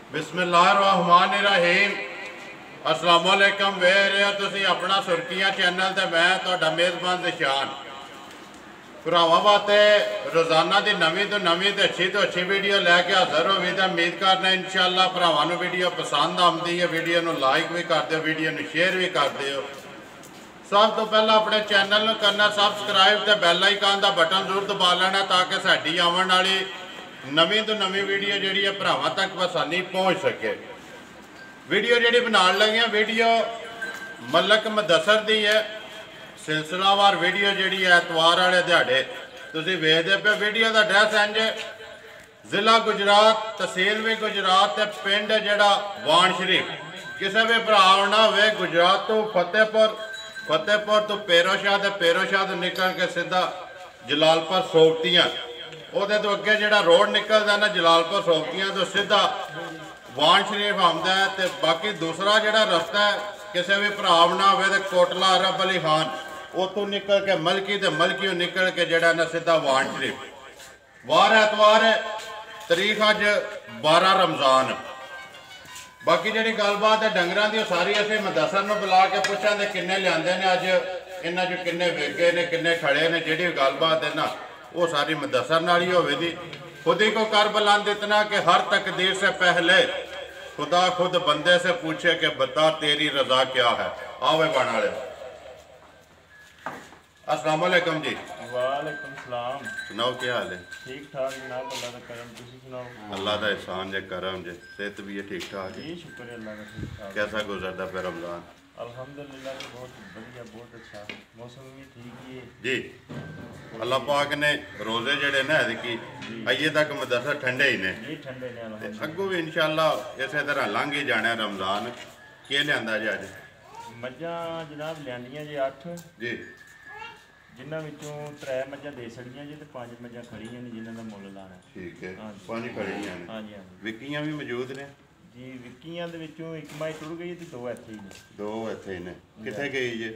बिस्मिल्लाहिर्रहमानिर्रहीम। अस्सलाम वालेकुम। वेख रहे हो तुसी अपना सुर्खियां चैनल ते मैं तुहाडा मेज़बान ज़िशान। भरावां वास्ते रोज़ाना की नवीं तो नवीं तो अच्छी वीडियो लैके हाज़र हो भी तो उम्मीद करना इंशाअल्लाह भरावां नूं वीडियो पसंद आती है। वीडियो नूं लाइक भी कर दिओ, वीडियो नूं शेयर भी कर दिओ। सब तो पहला अपने चैनल नूं करना सबसक्राइब तो बैल आइकन का बटन जरूर दबा लेना ताकि साडी आवन वाली नवीं तो नवीं वीडियो जिहड़ी है भरावां तक आसानी पहुँच सके। वीडियो जिहड़ी बनाउण लगे वीडियो मलक मुदस्सर दी है। सिलसिलावार वीडियो जिहड़ी है एतवार वाले दिहाड़े तुसीं वेखदे पे। वीडियो का एड्रैस इंज जिला गुजरात, तहसील भी गुजरात, पिंड जिहड़ा वाण शरीफ। किसी भी भरा आना होवे गुजरात तो फतेहपुर तो पेरोशाह तो निकल के सीधा जलालपुर सोबतियां ਉਹਦੇ तो अगे जो रोड निकलता ना जलालपुर सोबतियां तो सीधा वाण शरीफ आंदा है। तो बाकी दूसरा जोड़ा रस्ता है किसी भी भरा ना हो तो कोटला अरब अली खान उतों निकल के मलकी तो मलकी निकल के जोड़ा ना सीधा वाण शरीफ। वार एतवार है, तरीक अज 12 रमज़ान। बाकी जी गलबात है डंगर की सारी असीं मुदस्सर नूं बुला के पुछांगे किन्ने लिआंदे ने अज, इन्हां चों किन्ने वेगे ने किन्ने खड़े ने। जिहड़ी गलबात है ना वो सारी मुदस्सर नाल ही होवेगी। खुद ही को कर बुलंद इतना कि हर तकदीर से पहले खुदा खुद बंदे से पूछे कि बता तेरी रजा क्या है। आवे बन वाले अस्सलाम वालेकुम जी। वालेकुम सलाम। सुनाओ क्या हाल है? ठीक ठाक जनाब, अल्लाह का करम। तुसी सुनाओ? अल्लाह का एहसान जे करम जे। सेहत भी है ठीक ठाक है? जी शुक्र है अल्लाह का, ठीक ठाक। कैसा गुजरता पे रमज़ान? अल्हम्दुलिल्लाह बहुत बढ़िया, बहुत अच्छा। मौसम भी ठीक ही है जी। अल्लाह पाक ने रोजे जड़े ना कि अजे तक मुदस्सर ठंडे ही ने जी, ठंडे ने अल्हम्दुलिल्लाह। अगों भी इंशाअल्लाह इस तरह लंघ ही जाना रमज़ान। के लिआंदा जी अज? मज्जां जनाब लिआंदियां जी 8 जी, जिन्हां विचों 3 मज्जां दे छड़ियां जी ते 5 मज्जां खड़ियां ने जिन्हां दा मुੱਲ लाना। ठीक है। हाँ जी। 5 खड़ियां ने। हाँ जी, हाँ जी। विक्कियां भी मौजूद ने जी विक्कियां दे विचों एक मज टुर गई ते 2 ਇੱਥੇ ही ने। 2 ਇੱਥੇ ही ने। कित्थे गई जे?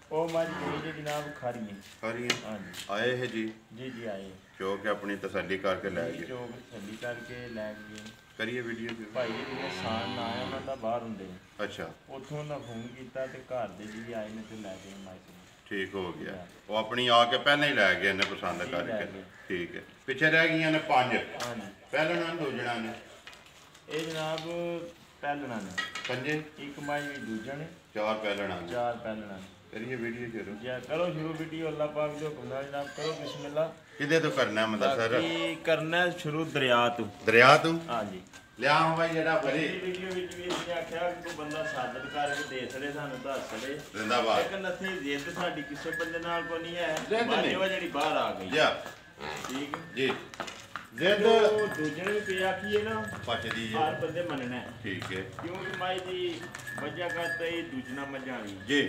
ਉਹ ਮੱਝ ਗਈ जी जनाब खारियां। खड़ियां हाँ जी आए है जी। जी जी आए चो के अपनी तसल्ली करके लै गए। ਚੋਕ ਛੱਲੀ ਕਰਕੇ ਲੈ ਗਏ। करिए वीडियो भी। ਭਾਈ ਜਿਹੜੇ ਸਾਨ ਨਾ ਆਇਆ ਉਹਨਾਂ ਦਾ ਬਾਹਰ ਹੁੰਦੇ ਨੇ। अच्छा ਉੱਥੋਂ ਉਹਨਾਂ ਫੋਨ ਕੀਤਾ ਤੇ ਘਰ ਦੇ ਜੀ ਆਏ ਨੇ ਤੇ ਲੈ ਗਏ ਮਾਈਕ। ठीक हो गया। वो अपनी आके पहले ही लै गए ने पसंद जी, करके। लै गए। ठीक है। पिछे रह गई ने 5 हाँ जी। पहलना दूजना ने ਇਹ ਜਨਾਬ ਪਹਿਲਣਾ ਨੇ। 5 ਇੱਕ ਮਾਈ ਵੀ ਦੂਜਾ ਨੇ। 4 पहलना ने। 4 ਪਹਿਲਣਾ ਨੇ। करिए वीडियो शुरू। ਜੀ ਕਰੋ ਸ਼ੁਰੂ ਵੀਡੀਓ। ਅੱਲਾਹ ਪਾਕ ਦੇ ਹੁਕਮ ਨਾਲ ਜਨਾਬ ਕਰੋ ਬਿਸਮਿਲ੍ਲਾ। किदे तो करना है मुदस्सर? ਬਾਕੀ ਕਰਨਾ ਹੈ ਸ਼ੁਰੂ ਦਰਿਆ ਤੋਂ। दरिया तू ਹਾਂ ਜੀ। लिया भाई जरा भरी ਇਹ ਵੀਡੀਓ ਵਿੱਚ ਵੀ ਅਸੀਂ ਆਖਿਆ ਕਿ ਕੋਈ ਬੰਦਾ ਸਾਦਤ ਕਰਕੇ ਦੇ ਛੜੇ ਸਾਨੂੰ ਦੱਸ ਛੜੇ। जिंदाबाद। ਲੇਕਿਨ ਅਸੀਂ ਜਿੱਦ ਸਾਡੀ ਕਿਸੇ ਬੰਦੇ ਨਾਲ ਕੋਈ ਨਹੀਂ ਹੈ। ਜ਼ਿੱਦ ਨਹੀਂ। ਮਾਝੇ ਜਿਹੜੀ ਬਾਹਰ ਆ ਗਈ। जा ਠੀਕ जी जिद ਉਹ ਦੂਜੇ ਨੂੰ ਵੀ ਆਖੀਏ ਨਾ पचदी ਹਰ है। ਬੰਦੇ ਮੰਨਣਾ ਹੈ। ठीक है ਕਿਉਂਕਿ ਮਾਈ ਦੀ ਵਜ੍ਹਾ ਕਰਤੇ ਹੀ ਦੂਜਣਾ ਮੱਝਾਂ ਵਾਲੀ। जी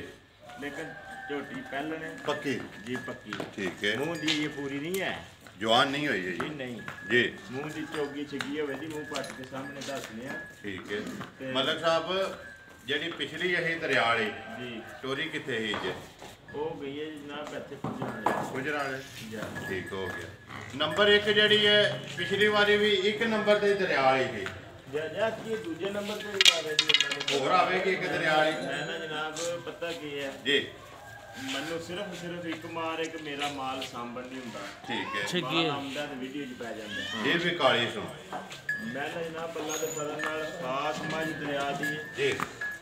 लेकिन झोटी पहले ने पक्की जी पक्की। ठीक है। मुंह दी ये पूरी नहीं है जवान नहीं हुई है जी, जी नहीं। जी मुंह दी चौगी छगी होवे दी मुंह पट के सामने दसने हैं। ठीक है। मलक साहब ਜਿਹੜੀ ਪਿਛਲੀ ਇਹ ਦਰਿਆ ਵਾਲੀ जी ਚੋਰੀ ਕਿੱਥੇ ਸੀ ਜੇ? हो गई है जनाब ਇੱਥੇ ਪੁੱਜਣਾ ਗੁਜਰਾਂ ਵਾਲੇ। ਜਾ। ਠੀਕ ਹੋ ਗਿਆ। ਨੰਬਰ 1 ਜਿਹੜੀ ਹੈ ਪਿਛਲੀ ਵਾਰੀ ਵੀ 1 ਨੰਬਰ ਤੇ ਦਰਿਆ ਵਾਲੀ ਸੀ। जा जा की दूसरे नंबर पे भी आ रही है। ਹੋਰ ਆਵੇਗੀ ਇੱਕ ਦਰਿਆ ਵਾਲੀ। है ना जनाब पता की है जी ਮੈਨੂੰ ਸਿਰਫ ਇੱਕ ਮਾਰ ਇੱਕ ਮੇਰਾ ਮਾਲ ਸਾਂਭਣ ਨਹੀਂ ਹੁੰਦਾ। ठीक है। ਛਿੱਗੀ ਆਉਂਦਾ ਤੇ ਵੀਡੀਓ 'ਚ ਪੈ ਜਾਂਦਾ। ਇਹ ਵੀ ਕਾਲੀ ਸੋ ਮੈਂ ਨਾ ਜਨਾਬ ਅੱਲਾ ਦੇ ਫਜ਼ਲ ਨਾਲ ਖਾਸ ਮੱਝ ਦਰਿਆ ਦੀ ਜੀ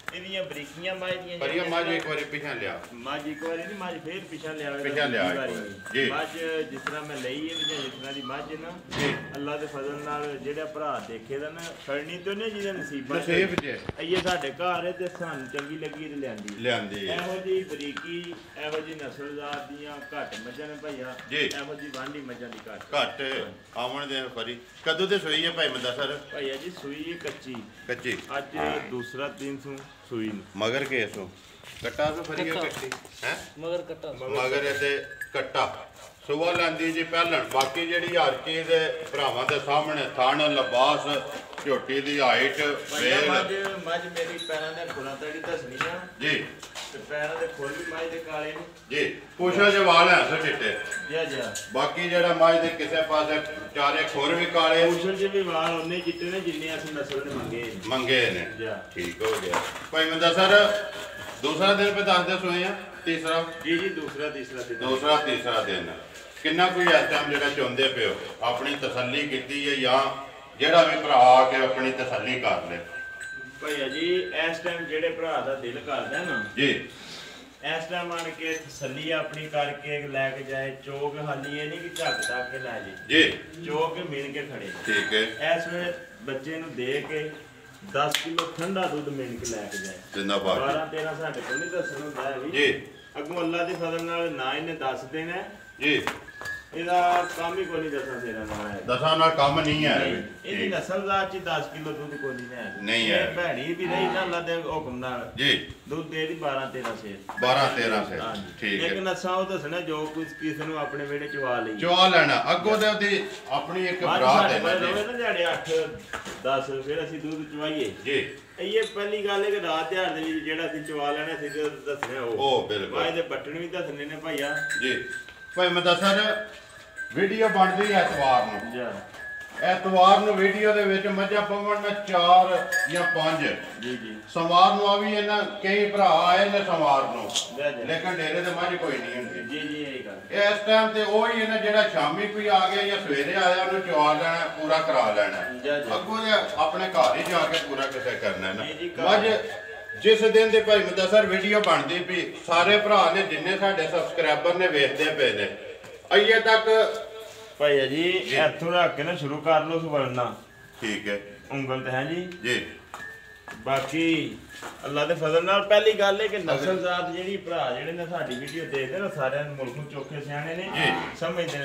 ਇਹਦੀਆਂ ਬਰੀਕੀਆਂ ਮੱਝ ਦੀਆਂ ਪਰ ਇਹ ਮਾਝ ਇੱਕ ਵਾਰੀ ਪਿਛਾ ਲਿਆ। ਮੱਝ ਇੱਕ ਵਾਰੀ ਨਹੀਂ ਮੱਝ ਫੇਰ ਪਿਛਾ ਲਿਆ ਪਿਛਾ ਲਿਆ ਇੱਕ ਵਾਰੀ। ਵਾਰੀ। ਜੀ। ਮੱਝ ਜਿਸ ਤਰ੍ਹਾਂ ਮੈਂ ਲਈ ਹੈ ਜਾਂ ਜਿਸ ਤਰ੍ਹਾਂ ਦੀ ਮੱਝ ਹੈ ਨਾ ਜੀ ਅੱਲਾ ਦੇ ਫਜ਼ਲ ਨਾਲ ਜਿਹੜਾ ਭਰਾ ਦੇਖੇ ਦਾ ਨਾ ਖੜਨੀ ਤੋਂ ਨਹੀਂ ਜਿਹਦੇ ਨਸੀਬਾਂ ਚ। ਨਸੀਬ ਜੇ ਇਹ ਸਾਡੇ ਘਰ ਹੈ ਤੇ ਸਾਨੂੰ ਚੰਗੀ ਲੱਗੀ ਤੇ ਲਿਆਂਦੀ। ਲਿਆਂਦੀ ਹੈ। ਇਹੋ ਜੀ ਬਰੀਕੀ ਇਹੋ ਜੀ ਨਸਲਜ਼ਾਤ ਦੀਆਂ ਘੱਟ ਮੱਝਾਂ ਨੇ ਭਈਆ। ਜੀ। ਇਹੋ ਜੀ ਵਾਂਢੀ ਮੱਝਾਂ ਦੀ ਘੱਟ। ਘੱਟ ਆਵਣ ਦੇ ਫਰੀ ਕਦੋਂ ਤੇ ਸੋਈ ਹੈ ਭਾਈ ਮੁਦੱਸਰ? ਭਈਆ ਜੀ ਸੂਈ ਹੈ ਕੱਚੀ। ਕੱਚੀ ਅੱਜ ਦੂਸਰਾ 300 ਸੂਈ ਨੂੰ। मगर केसो कट्टा तो फरी है कट्टी है मगर कट्टा मगर ऐसे कट्टा सुबह लांदी जी पहलन। बाकी जी हर चीज भरावां दे सामने थन लिबास झोटी दी हाइट भैया वेल मज मेरी पैरों ने खुला तड़ी दसनी है जी ਤੇ ਪੈਰਾਂ ਦੇ ਖੁੱਲ ਵੀ ਮਾਈ ਦੇ ਕਾਲੇ ਨੇ ਜੀ। ਪੁੱਛੋ ਜੇ ਵਾਲ ਹੈ ਸੋ ਚਿੱਟੇ ਜੀ। ਬਾਕੀ ਜਿਹੜਾ ਮਾਝ ਦੇ ਕਿਸੇ ਪਾਸੇ ਚਾਰੇ ਖੁਰ ਵੀ ਕਾਲੇ, ਪੁੱਛਣ ਜੇ ਵੀ ਵਾਲ ਉਹਨੇ ਚਿੱਟੇ ਨੇ ਜਿੰਨੇ ਅਸੀਂ ਨਸਲ ਨੇ ਮੰਗੇ ਨੇ। ਜੀ ਠੀਕ ਹੋ ਗਿਆ ਭਾਈ ਮੰਦਾ ਸਰ। ਦੂਸਰਾ ਦਿਨ ਪੇ ਦੱਸਦੇ ਸੋਏ ਆ, ਤੀਸਰਾ ਜੀ ਦੂਸਰਾ ਤੀਸਰਾ ਦਿਨ ਕਿੰਨਾ ਕੋਈ ਇਸ ਟਾਈਮ ਜਿਹੜਾ ਚਾਹੁੰਦੇ ਪਿਓ ਆਪਣੀ ਤਸੱਲੀ ਕੀਤੀ ਹੈ ਜਾਂ ਜਿਹੜਾ ਵੀ ਭਰਾ ਆ ਕੇ ਆਪਣੀ ਤਸੱਲੀ ਕਰ ਲੈ? ਭਈਆ ਜੀ ਇਸ ਟਾਈਮ ਜਿਹੜੇ ਭਰਾ ਦਾ ਦਿਲ ਕਰਦਾ ਨਾ ਜੀ, ਇਸ ਟਾਈਮ ਆਣ ਕੇ ਤਸੱਲੀ ਆਪਣੀ ਕਰਕੇ ਲੈ ਕੇ ਜਾਏ। ਚੋਕ ਹਾਲੀ ਇਹ ਨਹੀਂ ਕਿ ਝੱਕ ਤੱਕ ਕੇ ਲੈ ਜੇ ਜੀ, ਚੋਕ ਮਿਣ ਕੇ ਖੜੇ। ਠੀਕ ਹੈ। ਇਸ ਵੇਲੇ ਬੱਚੇ ਨੂੰ ਦੇ ਕੇ 10 ਕਿਲੋ ਠੰਡਾ ਦੁੱਧ ਮਿਣ ਕੇ ਲੈ ਕੇ ਜਾਏ। ਜਿੰਦਾਬਾਦ। 12-13 ਸਾਡੇ ਕੋਲ ਨਹੀਂ ਦੱਸਣ ਹੁੰਦਾ ਹੈ ਜੀ। ਅੱਗੋਂ ਅੱਲਾ ਦੇ ਫਜ਼ਲ ਨਾਲ ਨਾ ਇਹਨੇ ਦੱਸ ਦੇਣਾ ਜੀ। ਇਹਦਾ ਕੰਮ ਹੀ ਕੋਈ ਨਹੀਂ ਦੱਸਾਂ ਤੇਰਾ ਨਾਲ ਹੈ। ਦਸਾਂ ਨਾਲ ਕੰਮ ਨਹੀਂ ਹੈ ਇਹਦੀ ਨਸਲ ਦਾ ਚ 10 ਕਿਲੋ ਦੁੱਧ ਕੋਈ ਨਹੀਂ ਹੈ। ਭੈੜੀ ਵੀ ਰਹੀ ਨਾ ਅੱਲਾ ਦੇ ਹੁਕਮ ਨਾਲ ਜੀ। ਦੁੱਧ ਦੇ ਦੀ 12-13 ਸੇਰ। 12-13 ਸੇਰ, ਠੀਕ ਹੈ। ਇੱਕ ਨਸਾਂ ਉਹ ਦੱਸਣਾ ਜੋ ਕੁਝ ਕਿਸੇ ਨੂੰ ਆਪਣੇ ਵਿਹੜੇ ਚਵਾ ਲਈ ਚਵਾ ਲੈਣਾ। ਅੱਗੋਂ ਦੇ ਉਹਦੀ ਆਪਣੀ ਇੱਕ ਬਰਾਤ ਹੈ ਨਾ ਜੀ। ਨਾ ਜਿਹੜੇ 8-10 ਫਿਰ ਅਸੀਂ ਦੁੱਧ ਚਵਾਈਏ ਜੀ। ਇਹ ਪਹਿਲੀ ਗੱਲ ਹੈ ਕਿ ਰਾਤ ਦਿਹਾੜ ਦੇ ਵਿੱਚ ਜਿਹੜਾ ਅਸੀਂ ਚਵਾ ਲੈਣਾ ਸੀ ਤੇ ਦੱਸਣਾ ਉਹ ਬਿਲਕੁਲ। ਇਹਦੇ ਬੱਟਣ ਵੀ ਦੱਸਣੇ ਨੇ ਭਾਈਆ ਜੀ। ਭਾਈ ਮੈਂ ਦੱਸਾਂ ਵੀਡੀਓ ਬਣਦੀ ਹੈ ਐਤਵਾਰ ਨੂੰ। ਜੀ। ਐਤਵਾਰ ਨੂੰ ਵੀਡੀਓ ਦੇ ਵਿੱਚ ਮੱਝਾਂ ਪਵਣ ਮੈਂ 4 ਜਾਂ 5 ਜੀ। ਸਵਾਰ ਨੂੰ ਆ ਵੀ ਇਹਨਾਂ ਕਈ ਭਰਾ ਆਏ ਨੇ ਸਵਾਰ ਨੂੰ, ਲੇਕਿਨ ਡੇਰੇ ਤੇ ਮੱਝ ਕੋਈ ਨਹੀਂ ਹੁੰਦੀ। ਜੀ ਇਹ ਗੱਲ। ਇਸ ਟਾਈਮ ਤੇ ਉਹੀ ਇਹਨਾਂ ਜਿਹੜਾ ਸ਼ਾਮੀ ਕੋਈ ਆ ਗਿਆ ਜਾਂ ਸਵੇਰੇ ਆਇਆ ਉਹਨੂੰ ਚਵਾ ਲੈਣਾ, ਪੂਰਾ ਕਰਾ ਲੈਣਾ। ਅੱਗੋਂ ਦੇ ਆਪਣੇ ਘਰ ਹੀ ਜਾ ਕੇ ਪੂਰਾ ਕਿਸੇ ਕਰਨਾ ਨਾ ਮੱਝ। ਜਿਸ ਦਿਨ ਦੇ ਭਾਈ ਮੁਦੱਸਰ ਵੀਡੀਓ ਬਣਦੀ ਵੀ ਸਾਰੇ ਭਰਾ ਨੇ ਜਿੰਨੇ ਸਾਡੇ ਸਬਸਕ੍ਰਾਈਬਰ ਨੇ ਵੇਖਦੇ ਪਏ ਨੇ ਅਜੇ ਤੱਕ ਭਾਈਆ ਜੀ ਇੱਥੋਂ ਰੱਖ ਕੇ ਨਾ ਸ਼ੁਰੂ ਕਰ ਲਓ ਸਵਰਨਾ। ਠੀਕ ਹੈ। ਉਂਗਲ ਤੇ ਹੈ ਜੀ। ਜੀ। ਬਾਕੀ ਅੱਲਾ ਦੇ ਫਜ਼ਲ ਨਾਲ ਪਹਿਲੀ ਗੱਲ ਹੈ ਕਿ ਨਸਲਜ਼ਾਤ ਜਿਹੜੀ ਭਰਾ ਜਿਹੜੇ ਨੇ ਸਾਡੀ ਵੀਡੀਓ ਦੇਖਦੇ ਨੇ ਸਾਰਿਆਂ ਨੂੰ ਮੁਲਕ ਨੂੰ ਚੋਖੇ ਸਿਆਣੇ ਨੇ, ਸਮਝਦੇ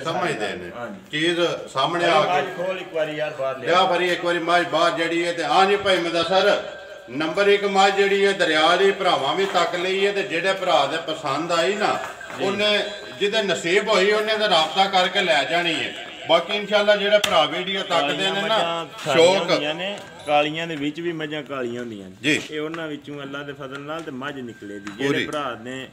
ਨੇ ਚੀਜ਼ ਸਾਹਮਣੇ ਆ ਕੇ। ਖੋਲ ਇੱਕ ਵਾਰੀ ਯਾਰ ਬਾਹਰ ਲਿਆ ਫਰੀ ਇੱਕ ਵਾਰੀ ਮੱਝ ਬਾਹਰ ਜਿਹੜੀ ਹੈ ਤੇ ਆ ਜੀ ਭਾਈ ਮੁਦੱਸਰ ਨੰਬਰ 1 ਮੱਝ ਜਿਹੜੀ ਹੈ ਦਰਿਆ ਦੀ ਭਰਾਵਾਂ ਵੀ ਤੱਕ ਲਈ ਹੈ ਤੇ ਜਿਹੜੇ ਭਰਾ ਦੇ ਪਸੰਦ ਆਈ ਨਾ ਉਹਨੇ ਜਿਹਦੇ ਨਸੀਬ ਹੋਈ ਉਹਨੇ ਤਾਂ ਰਾਬਤਾ ਕਰਕੇ ਲੈ ਜਾਣੀ ਹੈ। ਬਾਕੀ ਇਨਸ਼ਾਅੱਲਾ ਜਿਹੜੇ ਭਰਾ ਵੀਡੀਓ ਤੱਕਦੇ ਨੇ ਨਾ ਸ਼ੌਕ ਨੇ ਕਾਲੀਆਂ ਦੇ ਵਿੱਚ ਵੀ ਮੱਝਾਂ ਕਾਲੀਆਂ ਹੁੰਦੀਆਂ ਨੇ ਜੀ। ਇਹ ਉਹਨਾਂ ਵਿੱਚੋਂ ਅੱਲਾ ਦੇ ਫਜ਼ਲ ਨਾਲ ਤੇ ਮੱਝ ਨਿਕਲੇ ਦੀ ਜਿਹੜੇ ਭਰਾ ਨੇ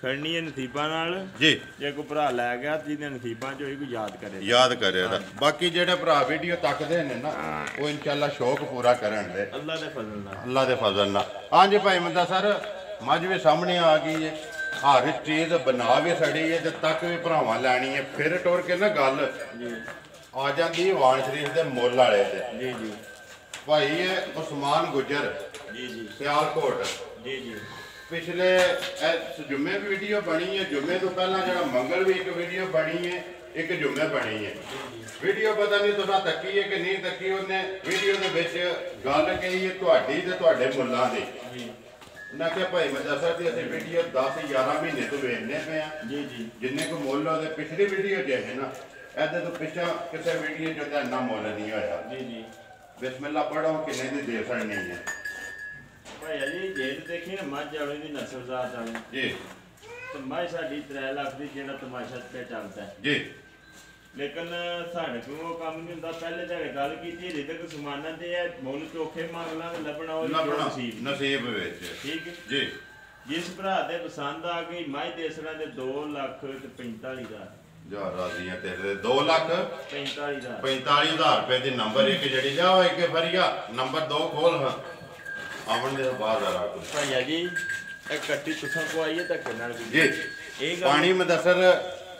ਖੜਨੀ ਹੈ ਨਸੀਬਾਂ ਨਾਲ ਜੀ। ਜੇ ਕੋਈ ਭਰਾ ਲੈ ਗਿਆ ਜਿਹਦੇ ਨਸੀਬਾਂ ਚ ਹੋਈ ਕੋਈ ਯਾਦ ਕਰੇ ਦਾ। ਬਾਕੀ ਜਿਹੜੇ ਭਰਾ ਵੀਡੀਓ ਤੱਕਦੇ ਨੇ ਨਾ ਉਹ ਇਨਸ਼ਾਅੱਲਾ ਸ਼ੌਕ ਪੂਰਾ ਕਰਨ ਦੇ ਅੱਲਾ ਦੇ ਫਜ਼ਲ ਨਾਲ। ਹਾਂਜੀ ਭਾਈ ਮੁਦੱਸਰ ਮੱਝ ਵੀ ਸਾਹਮਣੇ ਆ ਗਈ ਹੈ, ਹਰ ਚੀਜ਼ ਬਣਾ ਵੀ ਸੜੀ ਹੈ ਤੇ ਤੱਕ ਵੀ ਭਰਾਵਾਂ ਲੈਣੀ ਹੈ। ਫਿਰ ਟੁਰ ਕੇ ਨਾ ਗੱਲ ਆ ਜਾਂਦੀ ਵਾਣ ਸ਼ਰੀਫ ਦੇ ਮੁੱਲ ਵਾਲੇ ਤੇ। ਜੀ। ਭਾਈ ਇਹ ਉਸਮਾਨ ਗੁੱਜਰ ਜੀ ਸਿਆਲਕੋਟ। ਜੀ। ਪਿਛਲੇ ਜੁਮੇ ਵੀ ਵੀਡੀਓ ਬਣੀ ਹੈ, ਜੁਮੇ ਤੋਂ ਪਹਿਲਾਂ ਜਿਹੜਾ ਮੰਗਲ ਵੀ ਇੱਕ ਵੀਡੀਓ ਬਣੀ ਹੈ, ਇੱਕ ਜੁਮੇ ਬਣੀ ਹੈ। ਵੀਡੀਓ ਪਤਾ ਨਹੀਂ ਤੁਸੀਂ ਤੱਕੀ ਹੈ ਕਿ ਨਹੀਂ ਤੱਕੀ। ਉਹਨੇ ਵੀਡੀਓ ਦੇ ਵਿੱਚ ਗੱਲ ਕਹੀ ਹੈ ਤੁਹਾਡੀ ਤੇ ਤੁਹਾਡੇ ਮੁੱਲਾਂ ਦੀ। ਨਾ ਕਿ ਭਾਈ ਮੁਦੱਸਰ ਦੀ ਅਸੀਂ ਵੀਡੀਓ 10-11 ਮਹੀਨੇ ਤੋਂ ਵੇਖਦੇ ਪਏ ਆ। ਜੀ। ਜਿੰਨੇ ਕੋ ਮੁੱਲ ਉਹਦੇ ਪਿਛਲੀ ਵੀਡੀਓ 'ਚ ਹੈ ਨਾ ਇਹਦੇ ਤੋਂ ਪਿੱਛਾ ਕਿਸੇ ਵੀਡੀਓ 'ਚ ਤਾਂ ਇੰਨਾ ਮੁੱਲ ਨਹੀਂ ਹੋਇਆ। ਜੀ। ਬਿਸਮਿਲ੍ਲਾ ਪੜੋ ਕਿੰਨੇ ਦੀ ਦੇ ਸਕਣੀ ਹੈ ਭਾਈਆ ਜੀ। ਜੇ ਦੇਖੀ ਨਾ ਮੱਝ ਵਾਲੇ ਦੀ ਨਸਲਜ਼ਾਤ ਵਾਲੀ ਜੀ ਤੇ ਮੱਝ ਸਾਡੀ 3 ਲੱਖ ਦੀ ਜਿਹੜਾ ਤਮਾਸ਼ਾ ਤੇ ਚੱਲਦਾ ਜੀ। ਲੇਕਿਨ ਸਾਡੇ ਕੋਲ ਉਹ ਕੰਮ ਨਹੀਂ ਹੁੰਦਾ। ਪਹਿਲੇ ਤੁਹਾਡੇ ਗੱਲ ਕੀਤੀ ਰਿਜ਼ਕ ਸਮਾਨਾਂ ਤੇ ਹੈ ਮੁੱਲ ਚੋਖੇ ਮੰਗਲਾਂ ਤੇ ਲੱਭਣਾ ਉਹ ਨਸੀਬ ਵਿੱਚ। ਠੀਕ ਜੀ। ਜਿਸ ਭਰਾ ਦੇ ਪਸੰਦ ਆ ਗਈ ਮੱਝ ਦੇਸਣਾ ਦੇ 2,45,000 ਜਾ ਰਾਜ਼ੀਆਂ ਤੇਰੇ 2,45,000 45,000 ਰੁਪਏ ਦੀ ਨੰਬਰ 1 ਜਿਹੜੀ ਜਾ ਹੋਏ ਕਿ ਫਰੀਆ ਨੰਬਰ 2 ਖੋਲ ਹਾਂ ਆਵਣ ਦੇ ਬਾਅਦ ਆ ਕੁਝ ਭਾਈਆ ਜੀ ਇਹ ਕੱਟੀ ਤੁਸਾਂ ਕੋ ਆਈਏ ਧੱਕੇ ਨਾਲ ਜੀ। ਇਹ ਪਾਣੀ ਮੁਦੱਸਰ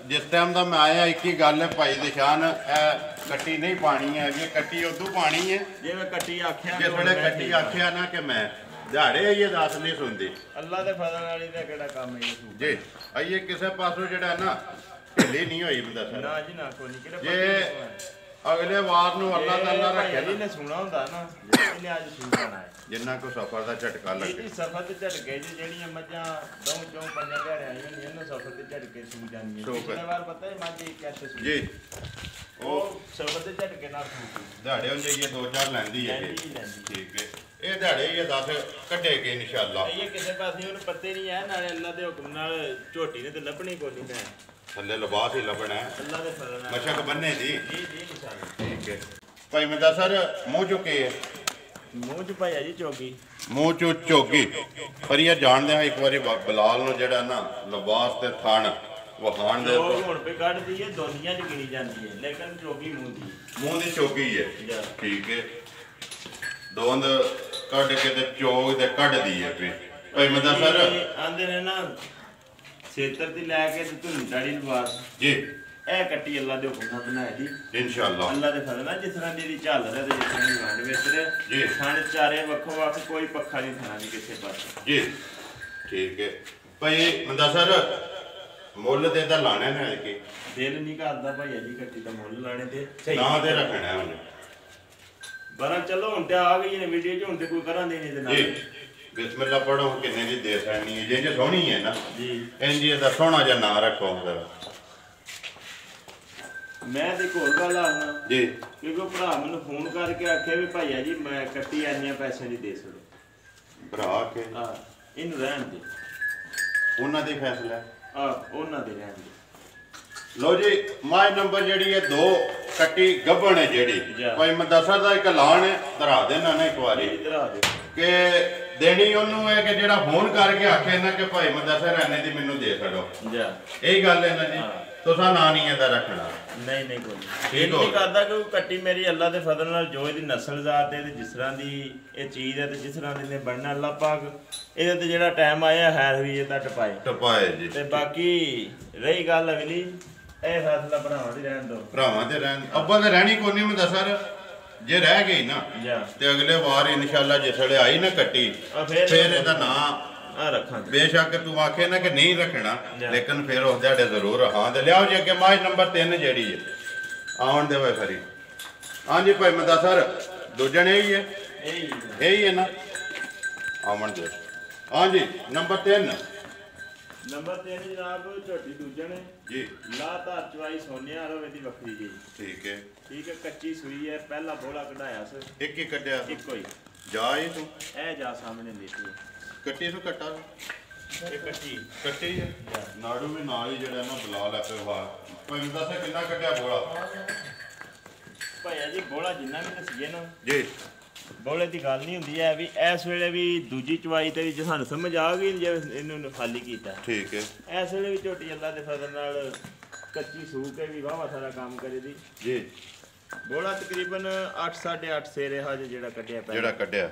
ਜਿਸ ਟਾਈਮ ਦਾ ਮੈਂ ਆਇਆ ਇੱਕ ਹੀ ਗੱਲ ਹੈ ਭਾਈ ਦੇ ਸ਼ਾਨ ਇਹ ਕੱਟੀ ਨਹੀਂ ਪਾਣੀ ਹੈ ਇਹ ਕੱਟੀ ਉਦੋਂ ਪਾਣੀ ਹੈ ਜਿਵੇਂ ਕੱਟੀ ਆਖਿਆ ਜਿਸ ਵੇਲੇ ਕੱਟੀ ਆਖਿਆ ਨਾ ਕਿ ਮੈਂ ਦਿਹਾੜੇ ਇਹ ਦੱਸ ਨਹੀਂ ਸੁਣਦੀ। ਅੱਲਾ ਦੇ ਫਜ਼ਲ ਨਾਲ ਇਹਦਾ ਕਿਹੜਾ ਕੰਮ ਹੈ ਜੀ। ਆਈਏ ਕਿਸੇ ਪਾਸੋਂ ਜਿਹੜਾ ਨਾ ਢਿੱਲੀ ਨਹੀਂ ਹੋਈ ਮੁਦੱਸਰ। ਨਾ ਜੀ ਨਾ ਕੋਈ ਨਹੀਂ ਜੇ ਅਗਲੇ ਵਾਰ ਨੂੰ ਅੱਲਾਹ ਤਾਲਾ ਰੱਖੇ ਜਿਹਨੇ ਸੁਣਾ ਹੁੰਦਾ ਨਾ ਇਹਨੇ ਅੱਜ ਸੁਣ ਜਾਣਾ ਹੈ ਜਿੰਨਾ ਕੋ ਸਫਰ ਦਾ ਝਟਕਾ ਲੱਗੇ। ਇਹ ਸਫਰ ਤੇ ਝਟਕੇ ਜਿਹੜੀਆਂ ਮੱਝਾਂ ਦੋ ਚੋਂ ਪੰਜਾਂ ਦਿਹਾੜੇ ਆਈਆਂ ਹੁੰਦੀਆਂ ਇਹਨਾਂ ਸਫਰ ਤੇ ਝਟਕੇ ਸੂ ਜਾਂਦੀਆਂ। ਪਿਛਲੇ ਵਾਰ ਪਤਾ ਹੈ ਮੱਝ ਕਿੱਥੇ ਸੂ ਜੀ ਉਹ ਸਫਰ ਤੇ ਝਟਕੇ ਨਾਲ ਸੂ ਦਿਹਾੜੇ ਹੁਣ ਜਾਈਏ 2-4 ਲੈਂਦੀ ਹੈ ਠੀਕ ਹੈ। ਇਹ ਦਿਹਾੜੇ ਇਹ 10 ਕੱਢੇਗੇ ਇਨਸ਼ਾਅੱਲਾ। ਇਹ ਕਿਸੇ ਪਾਸੇ ਉਹਨੂੰ ਪੱਤੇ ਨਹੀਂ ਹੈ ਨਾਲੇ ਅੱਲਾ ਦੇ ਹੁਕਮ ਨਾਲ ਝੋਟੀ ਨੇ ਤੇ ਲੱਭਣੀ ਕੋਈ ਨਹੀਂ ਹੈ ਥੱਲੇ ਲਿਬਾਸ ਹੀ ਲੱਭਣਾ ਹੈ ਅੱਲਾ ਦੇ ਫਜ਼ਲ ਨਾਲ ਮਸ਼ਕ ਬੰਨੇ ਦੀ। ਜੀ ਇਨਸ਼ਾਅੱਲਾ। ਠੀਕ ਹੈ ਭਾਈ ਮੁਦੱਸਰ ਮੂੰਹ ਚੁੱਕੇ ਹੈ ਮੂੰਹ ਚ ਭਾਈਆ ਜੀ ਚੌਕੀ ਮੂੰਹ ਚੋਂ ਝੋਗੀ ਪਰ ਇਹ ਜਾਣਦੇ ਹਾਂ ਇੱਕ ਵਾਰੀ ਬਲਾਲ ਨੂੰ ਜਿਹੜਾ ਨਾ ਲਿਬਾਸ ਤੇ ਥਣ ਵਹਾਣ ਦੇ ਹੁਣ ਪੇ ਕੱਢਦੀ ਹੈ ਦੁਨੀਆ ਚ ਗਿਣੀ ਜਾਂਦੀ ਹੈ ਲੇਕਿਨ ਝੋਗੀ ਮੂੰਹ ਦੀ ਝੋਗੀ ਹੈ ਠੀਕ ਹੈ ਦੋਂਦ ਕੱਢ ਕੇ ਤੇ ਚੋਗ ਤੇ ਕੱਢਦੀ ਹੈ ਵੀ ਭਾਈ ਮਦਾ ਸਰ ਆਂਦੇ ਨੇ ਨਾ ਸੇਤਰ ਦੀ ਲੈ ਕੇ ਤੇ ਧੁੰਨੀ ਦਾੜੀ ਲਿਬਾਸ ਜੀ ਇਹ ਕੱਟੀ ਅੱਲਾ ਦੇ ਹੁਕਮ ਨਾਲ ਬਣਾਈ ਦੀ ਇਨਸ਼ਾਅੱਲਾ ਅੱਲਾ ਦੇ ਫਜ਼ਲ ਨਾਲ ਜਿਸ ਤਰ੍ਹਾਂ ਦੀ ਝਾਲਰ ਹੈ ਤੇ ਜਿਸ ਤਰ੍ਹਾਂ ਦੀ ਵੰਡ ਵਿੱਚ ਜੀ ਖਾਣ ਚਾਰੇ ਵੱਖੋ ਵੱਖ ਕੋਈ ਪੱਖਾ ਨਹੀਂ ਖਾਣਾ ਜੀ ਕਿਸੇ ਪਾਸੇ ਜੀ ਠੀਕ ਹੈ ਭਾਈ ਮਦਾ ਸਰ ਮੁੱਲ ਤੇ ਤਾਂ ਲਾਣੇ ਨੇ ਕਿ ਦਿਲ ਨਹੀਂ ਕਰਦਾ ਭਾਈ ਜੀ ਕੱਟੀ ਦਾ ਮੁੱਲ ਲਾਣੇ ਤੇ ਨਾ ਤੇ ਰੱਖਣਾ ਉਹਨੇ ਬਰਾਂ ਚਲੋ ਹੁਣ ਤੇ ਆ ਗਈ ਨੇ ਵੀਡੀਓ ਚ ਹੁਣ ਤੇ ਕੋਈ ਕਰਾਂ ਦੇਣੀ ਤੇ ਨਾਲ ਜੀ ਬਿਸਮਿਲ੍ਲਾ ਪੜੋ ਕਿੰਨੇ ਦੀ ਦੇ ਸਕਣੀ ਹੈ ਜੇ ਸੋਹਣੀ ਹੈ ਨਾ ਜੀ ਇੰਜੀ ਦਾ ਸੋਹਣਾ ਜਿਹਾ ਨਾਂ ਰੱਖੋ ਜ਼ਰਾ ਮੈਂ ਤੇ ਕੋਲ ਗੱਲ ਆਉਣਾ ਜੀ ਕਿਉਂਕਿ ਭਰਾ ਮੈਨੂੰ ਫੋਨ ਕਰਕੇ ਆਖਿਆ ਵੀ ਭਾਈਆ ਜੀ ਮੈਂ ਕੱਟੀ ਇੰਨੇ ਪੈਸੇ ਦੀ ਦੇ ਸਕਦਾ ਭਰਾ ਕੇ ਹਾਂ ਇਹਨੂੰ ਰਹਿਣ ਦੇ ਉਹਨਾਂ ਦੇ ਫੈਸਲਾ ਉਹਨਾਂ ਦੇ ਰਹਿਣ ਦੇ ਲੋ ਜੀ ਮਾਈ ਨੰਬਰ ਜਿਹੜੀ ਹੈ 2 ਕੱਟੀ ਗੱਭਣ ਹੈ ਜਿਹੜੀ ਭਾਈ ਮਦਸਰ ਦਾ ਇੱਕ ਐਲਾਨ ਹੈ ਧਰਾ ਦੇਣਾ ਨਾ ਇੱਕ ਵਾਰੀ ਕਿ ਦੇਣੀ ਉਹਨੂੰ ਹੈ ਕਿ ਜਿਹੜਾ ਫੋਨ ਕਰਕੇ ਆਖੇ ਨਾ ਕਿ ਭਾਈ ਮਦਸਰ ਐਨੇ ਦੀ ਮੈਨੂੰ ਦੇ ਛੱਡੋ ਇਹੀ ਗੱਲ ਹੈ ਨਾ ਜੀ ਤੁਸੀਂ ਨਾਂ ਨਹੀਂ ਇਹਦਾ ਰੱਖਣਾ ਨਹੀਂ ਕੋਈ ਠੀਕ ਨਹੀਂ ਕਰਦਾ ਕਿ ਕੱਟੀ ਮੇਰੀ ਅੱਲਾ ਦੇ ਫਜ਼ਲ ਨਾਲ ਜੋ ਇਹਦੀ ਨਸਲ ਜ਼ਾਤ ਹੈ ਤੇ ਜਿਸ ਤਰ੍ਹਾਂ ਦੀ ਇਹ ਚੀਜ਼ ਹੈ ਤੇ ਜਿਸ ਤਰ੍ਹਾਂ ਦੀ ਨੇ ਬਣਨਾ ਅੱਲਾ ਪਾਕ ਇਹਦੇ ਤੇ ਜਿਹੜਾ ਟਾਈਮ ਆਇਆ ਹੈਰ ਵੀ ਇਹ ਤਾਂ ਟਪਾਏ ਜੀ ਤੇ ਬਾਕੀ ਰਹੀ ਗੱਲ ਅਗਲੀ ਇਹ ਫੈਸਲਾ ਭਰਾਵਾਂ ਦੀ ਰਹਿਣ ਦੋ ਭਰਾਵਾਂ ਦੇ ਰਹਿਣ ਅੱਬਾ ਤੇ ਰਹਿਣੀ ਕੋਈ ਨਹੀਂ ਮਦਸਰ ਜੇ ਰਹਿ ਗਈ ਨਾ ਤੇ ਅਗਲੇ ਵਾਰ ਇਨਸ਼ਾਅੱਲਾ ਜਿਸਲੇ ਆਈ ਨਾ ਕੱਟੀ ਫਿਰ ਇਹਦਾ ਨਾਂ ਰੱਖਾਂਗੇ ਬੇਸ਼ੱਕ ਤੂੰ ਆਖੇ ਨਾ ਕਿ ਨਹੀਂ ਰੱਖਣਾ ਲੇਕਿਨ ਫਿਰ ਉਸ ਦਿਹਾੜੇ ਜ਼ਰੂਰ ਹਾਂ ਤੇ ਲਿਆਓ ਜੀ ਅੱਗੇ ਮਾਝ ਨੰਬਰ 3 ਜਿਹੜੀ ਹੈ ਆਉਣ ਦੇ ਵੇ ਖਰੀ ਹਾਂਜੀ ਭਾਈ ਮਦਸਰ ਦੂਜਣ ਇਹੀ ਹੈ ਇਹੀ ਹੈ ਨਾ ਆਉਣ ਦੇ ਹਾਂਜੀ ਨੰਬਰ 3 ਜਨਾਬ ਝੋਟੀ ਦੂਜਣ ਜੀ ਲਾਤਾਰ ਚਵਾਈ ਸੋਨੇ ਵਾਲਾ ਇਹਦੀ ਵੱਖਰੀ ਜੀ ਠੀਕ ਹੈ ਕੱਚੀ ਸੂਈ ਹੈ ਪਹਿਲਾ ਬੋਲਾ ਕਢਾਇਆ ਸੀ ਇੱਕ ਹੀ ਕੱਢਿਆ ਇੱਕੋ ਹੀ ਜਾ ਹੀ ਤੂੰ ਇਹ ਜਾ ਸਾਹਮਣੇ ਦੇਖੀ ਕੱਟੀ ਤੋਂ ਕੱਟਾ ਇਹ ਕੱਟੀ ਹੈ ਨਾੜੂ ਵੀ ਨਾਲ ਹੀ ਜਿਹੜਾ ਨਾ ਬਲਾਲ ਹੈ ਪਿਆ ਭਾਈ ਦੱਸ ਕਿੰਨਾ ਕੱਢਿਆ ਬੋਲਾ ਭਾਈਆ ਜੀ ਬੋਲਾ ਜਿੰਨਾ ਵੀ ਦੱਸੀਏ ਨਾ ਜੀ ਬੋਲੇ ਦੀ ਗੱਲ ਨਹੀਂ ਹੁੰਦੀ ਹੈ ਵੀ ਇਸ ਵੇਲੇ ਵੀ ਦੂਜੀ ਚਵਾਈ ਤੇ ਜੇ ਸਾਨੂੰ ਸਮਝ ਆ ਗਈ ਜੇ ਇਹਨੂੰ ਖਾਲੀ ਕੀਤਾ ਠੀਕ ਹੈ ਇਸ ਵੇਲੇ ਵੀ ਝੋਟੀ ਅੱਲਾ ਦੇ ਫਜ਼ਲ ਨਾਲ ਕੱਚੀ ਸੂ ਕੇ ਵੀ ਵਾਵਾ ਸਾਰਾ ਕੰਮ ਕਰੇ ਦੀ ਜੀ ਬੋਲਾ ਤਕਰੀਬਨ 8.5 ਸੇ ਰਿਹਾ ਜਿਹੜਾ ਕੱਢਿਆ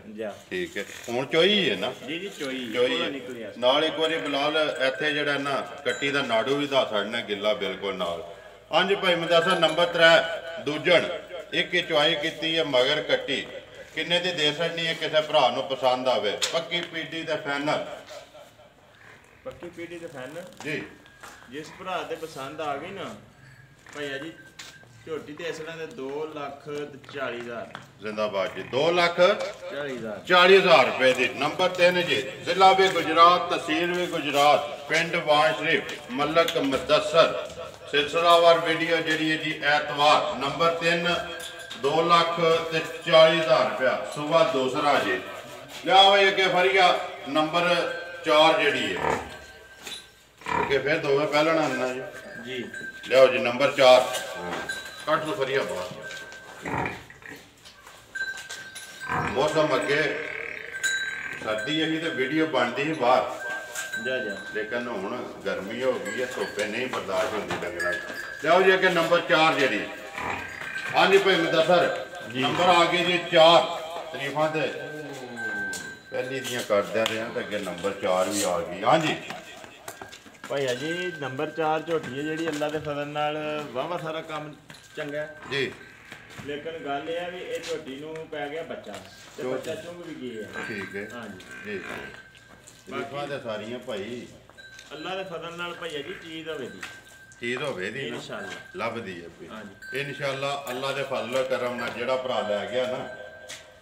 ਠੀਕ ਹੈ ਹੁਣ ਚੋਈ ਹੈ ਨਾ ਜੀ ਚੋਈ ਨਿਕਲਿਆ ਨਾਲ ਇੱਕ ਵਾਰੀ ਬਲਾਲ ਇੱਥੇ ਜਿਹੜਾ ਨਾ ਕੱਟੀ ਦਾ ਨਾੜੂ ਵੀ ਦੱਸ ਛੱਡਣਾ ਗਿੱਲਾ ਬਿਲਕੁਲ ਨਾਲ ਹਾਂਜੀ ਭਾਈ ਮਦਸਰ ਨੰਬਰ 3 ਦੂਜਣ ਇੱਕ ਹੀ ਚੁਆਈ ਕੀਤੀ ਹੈ ਮਗਰ ਕੱਟੀ ਕਿੰਨੇ ਦੀ ਦੇ ਸਕਣੀ ਹੈ ਕਿਸੇ ਭਰਾ ਨੂੰ ਪਸੰਦ ਆਵੇ ਪੱਕੀ ਪੀਟੀ ਤੇ ਫਾਈਨਲ ਜੀ ਜਿਸ ਭਰਾ ਦੇ ਪਸੰਦ ਆ ਗਈ ਨਾ ਭਈਆ ਜੀ ਝੋਟੀ ਤੇ ਅਸਲਾਂ ਦੇ 2,40,000 ਜ਼ਿੰਦਾਬਾਦ ਜੀ 2,40,000 ਰੁਪਏ ਦੀ ਨੰਬਰ 3 ਜੀ ਜ਼ਿਲ੍ਹਾ ਵੀ ਗੁਜਰਾਤ ਤਹਿਸੀਲ ਵੀ ਗੁਜਰਾਤ ਪਿੰਡ ਵਾਜ ਸ਼ਰੀਫ ਮਲਕ ਮਦਸਰ ਸਿਲਸਿਲਾਵਾਰ ਵੀਡੀਓ ਜਿਹੜੀ ਹੈ ਜੀ ਐਤਵਾਰ ਨੰਬਰ 3 2,40,000 ਰੁਪਇਆ ਸੁਬਾ ਦੂਸਰਾ ਜੀ ਲਿਆ ਵੇ ਅੱਗੇ ਫਰੀਆ ਨੰਬਰ 4 ਜਿਹੜੀ ਹੈ ਅੱਗੇ ਫਿਰ ਦੋਵੇਂ ਪਹਿਲਾਂ ਆਣਾ ਜੀ ਲਿਆਓ ਜੀ ਨੰਬਰ 4 ਕੱਟ ਲਓ ਫਰੀਆ ਬਾਹਰ ਮੌਸਮ ਅੱਗੇ ਸਰਦੀ ਹੈਗੀ ਤੇ ਵੀਡੀਓ ਬਣਦੀ ਸੀ ਬਾਹਰ ਲੇਕਿਨ ਹੁਣ ਗਰਮੀ ਹੋ ਗਈ ਹੈ ਧੁੱਪੇ ਨਹੀਂ ਬਰਦਾਸ਼ਤ ਹੁੰਦੀ ਡੰਗਰਾਂ ਲਿਆਓ ਜੀ ਅੱਗੇ ਨੰਬਰ 4 ਜਿਹੜੀ ਹਾਂਜੀ ਭਾਈ ਮਦਸਰ ਨੰਬਰ ਆ ਗਏ ਜੀ 4 ਤਰੀਫਾਂ ਤੇ ਪਹਿਲੀ ਦੀਆਂ ਕਰਦਿਆਂ ਰਿਹਾ ਤੇ ਅੱਗੇ ਨੰਬਰ 4 ਵੀ ਆ ਗਈ ਹਾਂਜੀ ਭਾਈਆ ਜੀ ਨੰਬਰ 4 ਝੋਟੀ ਹੈ ਜਿਹੜੀ ਅੱਲਾ ਦੇ ਫਜ਼ਲ ਨਾਲ ਵਾਵਾ ਸਾਰਾ ਕੰਮ ਚੰਗਾ ਜੀ ਲੇਕਿਨ ਗੱਲ ਇਹ ਹੈ ਵੀ ਇਹ ਝੋਟੀ ਨੂੰ ਪੈ ਗਿਆ ਬੱਚਾ ਤੇ ਬੱਚਾ ਚੁੰਗ ਵੀ ਗਿਆ ਠੀਕ ਹੈ ਹਾਂਜੀ ਜੀ ਤਰੀਫਾਂ ਤੇ ਸਾਰੀਆਂ ਭਾਈ ਅੱਲਾ ਦੇ ਫਜ਼ਲ ਨਾਲ ਭਾਈਆ ਜੀ ਚੀਜ਼ ਹੋਵੇ ਦੀ ਇਨਸ਼ਾਅੱਲਾ ਲੱਭਦੀ ਹੈ ਇਨਸ਼ਾਅੱਲਾ ਅੱਲਾ ਦੇ ਫਜ਼ਲ ਕਰਮ ਨਾਲ ਜਿਹੜਾ ਭਰਾ ਲੈ ਗਿਆ ਨਾ